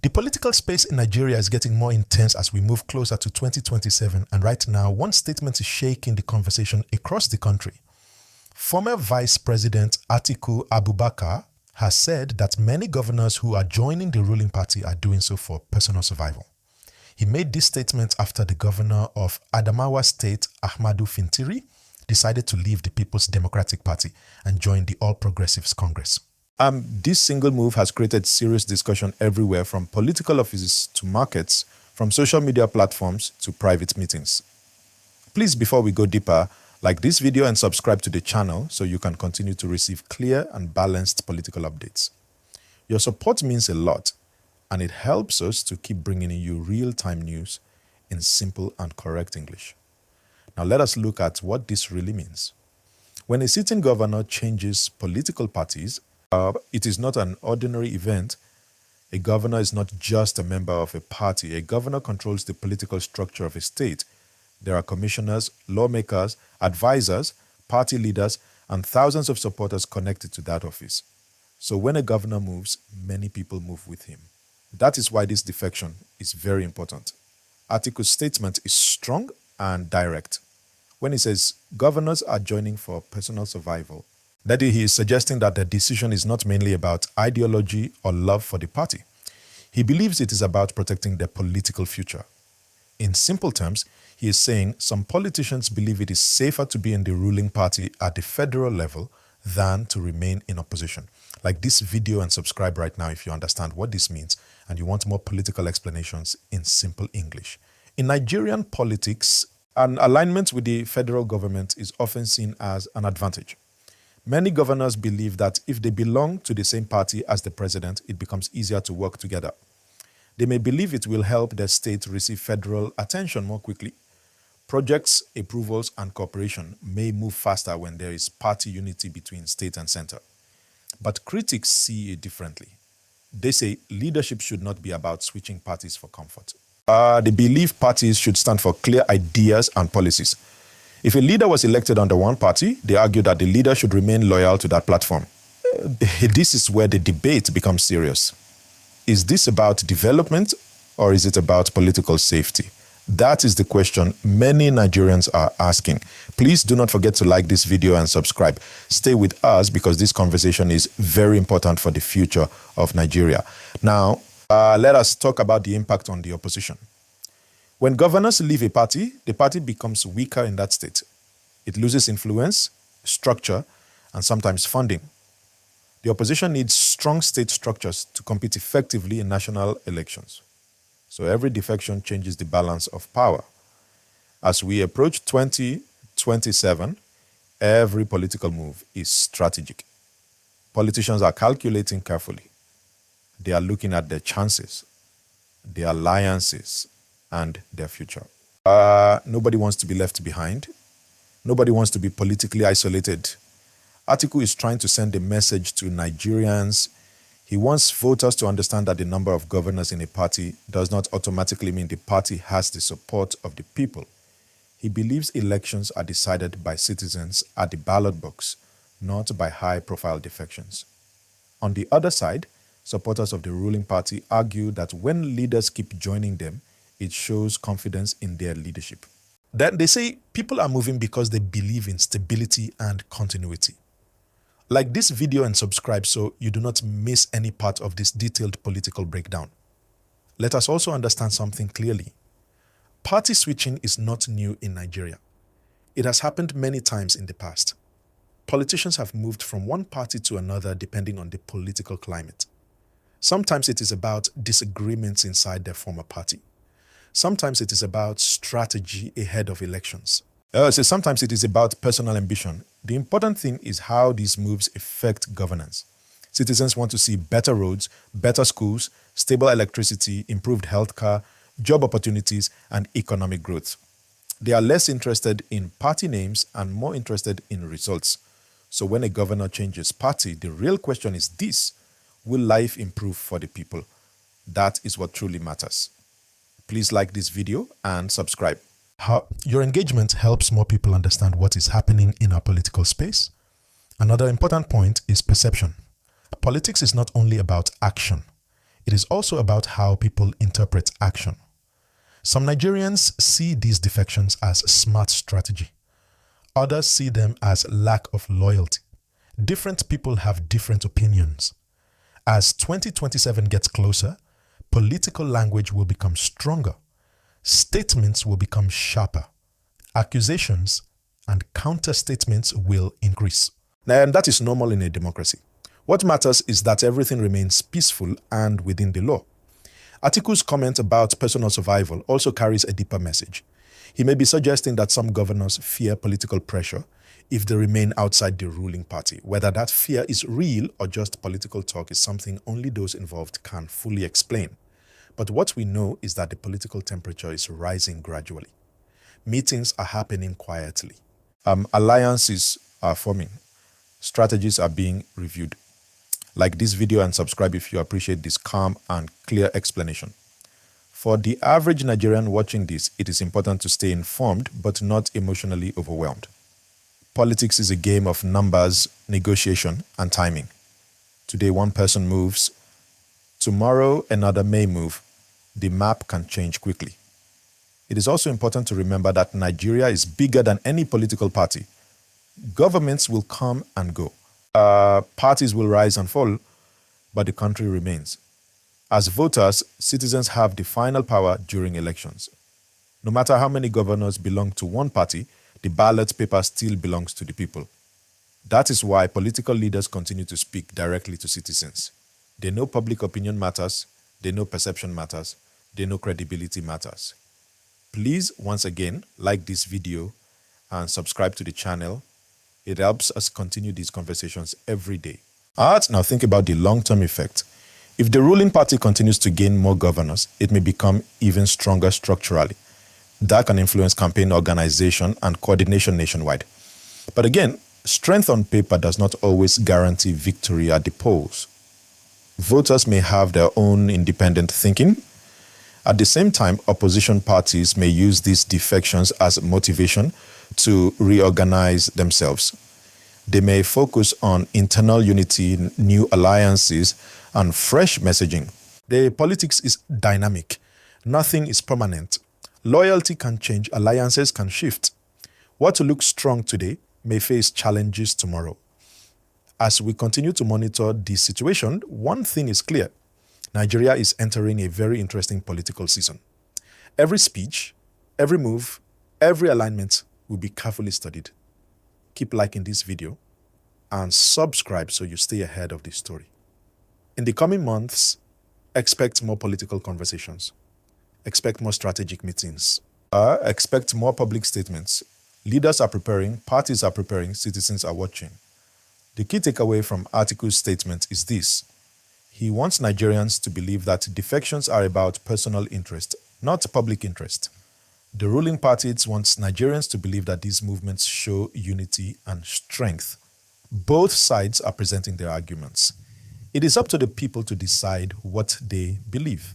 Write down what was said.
The political space in Nigeria is getting more intense as we move closer to 2027, and right now, one statement is shaking the conversation across the country. Former Vice President Atiku Abubakar has said that many governors who are joining the ruling party are doing so for personal survival. He made this statement after the governor of Adamawa State, Ahmadu Fintiri, decided to leave the People's Democratic Party and join the All Progressives Congress. This single move has created serious discussion everywhere, from political offices to markets, from social media platforms to private meetings. Please, before we go deeper, like this video and subscribe to the channel so you can continue to receive clear and balanced political updates. Your support means a lot, and it helps us to keep bringing you real-time news in simple and correct English. Now let us look at what this really means. When a sitting governor changes political parties, it is not an ordinary event. A governor is not just a member of a party. A governor controls the political structure of a state. There are commissioners, lawmakers, advisors, party leaders, and thousands of supporters connected to that office. So when a governor moves, many people move with him. That is why this defection is very important. Atiku's statement is strong and direct. When he says governors are joining for personal survival, that he is suggesting that the decision is not mainly about ideology or love for the party. He believes it is about protecting their political future. In simple terms, he is saying some politicians believe it is safer to be in the ruling party at the federal level than to remain in opposition. Like this video and subscribe right now if you understand what this means and you want more political explanations in simple English. In Nigerian politics, an alignment with the federal government is often seen as an advantage. Many governors believe that if they belong to the same party as the president, it becomes easier to work together. They may believe it will help their state receive federal attention more quickly. Projects, approvals, and cooperation may move faster when there is party unity between state and center. But critics see it differently. They say leadership should not be about switching parties for comfort. They believe parties should stand for clear ideas and policies. If a leader was elected under one party, they argue that the leader should remain loyal to that platform. This is where the debate becomes serious. Is this about development or is it about political safety? That is the question many Nigerians are asking. Please do not forget to like this video and subscribe. Stay with us because this conversation is very important for the future of Nigeria. Now, let us talk about the impact on the opposition. When governors leave a party, the party becomes weaker in that state. It loses influence, structure, and sometimes funding. The opposition needs strong state structures to compete effectively in national elections. So every defection changes the balance of power. As we approach 2027, every political move is strategic. Politicians are calculating carefully. They are looking at their chances, their alliances, and their future. Nobody wants to be left behind. Nobody wants to be politically isolated. Atiku is trying to send a message to Nigerians. He wants voters to understand that the number of governors in a party does not automatically mean the party has the support of the people. He believes elections are decided by citizens at the ballot box, not by high-profile defections. On the other side, supporters of the ruling party argue that when leaders keep joining them, it shows confidence in their leadership. Then they say people are moving because they believe in stability and continuity. Like this video and subscribe so you do not miss any part of this detailed political breakdown. Let us also understand something clearly. Party switching is not new in Nigeria. It has happened many times in the past. Politicians have moved from one party to another depending on the political climate. Sometimes it is about disagreements inside their former party. Sometimes it is about strategy ahead of elections. Sometimes it is about personal ambition. The important thing is how these moves affect governance. Citizens want to see better roads, better schools, stable electricity, improved healthcare, job opportunities, and economic growth. They are less interested in party names and more interested in results. So when a governor changes party, the real question is this: will life improve for the people? That is what truly matters. Please like this video and subscribe. Your engagement helps more people understand what is happening in our political space. Another important point is perception. Politics is not only about action. It is also about how people interpret action. Some Nigerians see these defections as smart strategy. Others see them as lack of loyalty. Different people have different opinions. As 2027 gets closer, political language will become stronger. Statements will become sharper. Accusations and counter-statements will increase. Now, and that is normal in a democracy. What matters is that everything remains peaceful and within the law. Atiku's comment about personal survival also carries a deeper message. He may be suggesting that some governors fear political pressure if they remain outside the ruling party. Whether that fear is real or just political talk is something only those involved can fully explain. But what we know is that the political temperature is rising gradually. Meetings are happening quietly. Alliances are forming. Strategies are being reviewed. Like this video and subscribe if you appreciate this calm and clear explanation. For the average Nigerian watching this, it is important to stay informed but not emotionally overwhelmed. Politics is a game of numbers, negotiation, and timing. Today one person moves. Tomorrow another may move. The map can change quickly. It is also important to remember that Nigeria is bigger than any political party. Governments will come and go. Parties will rise and fall, but the country remains. As voters, citizens have the final power during elections. No matter how many governors belong to one party, the ballot paper still belongs to the people. That is why political leaders continue to speak directly to citizens. They know public opinion matters, they know perception matters, they know credibility matters. Please, once again, like this video and subscribe to the channel. It helps us continue these conversations every day. Alright, now think about the long-term effect. If the ruling party continues to gain more governors, it may become even stronger structurally. That can influence campaign organization and coordination nationwide. But again, strength on paper does not always guarantee victory at the polls. Voters may have their own independent thinking. At the same time, opposition parties may use these defections as motivation to reorganize themselves. They may focus on internal unity, new alliances, and fresh messaging. The politics is dynamic. Nothing is permanent. Loyalty can change, alliances can shift. What looks strong today may face challenges tomorrow. As we continue to monitor this situation, one thing is clear. Nigeria is entering a very interesting political season. Every speech, every move, every alignment will be carefully studied. Keep liking this video and subscribe so you stay ahead of this story. In the coming months, expect more political conversations. Expect more strategic meetings. Expect more public statements. Leaders are preparing, parties are preparing, citizens are watching. The key takeaway from Atiku's statement is this. He wants Nigerians to believe that defections are about personal interest, not public interest. The ruling party wants Nigerians to believe that these movements show unity and strength. Both sides are presenting their arguments. It is up to the people to decide what they believe.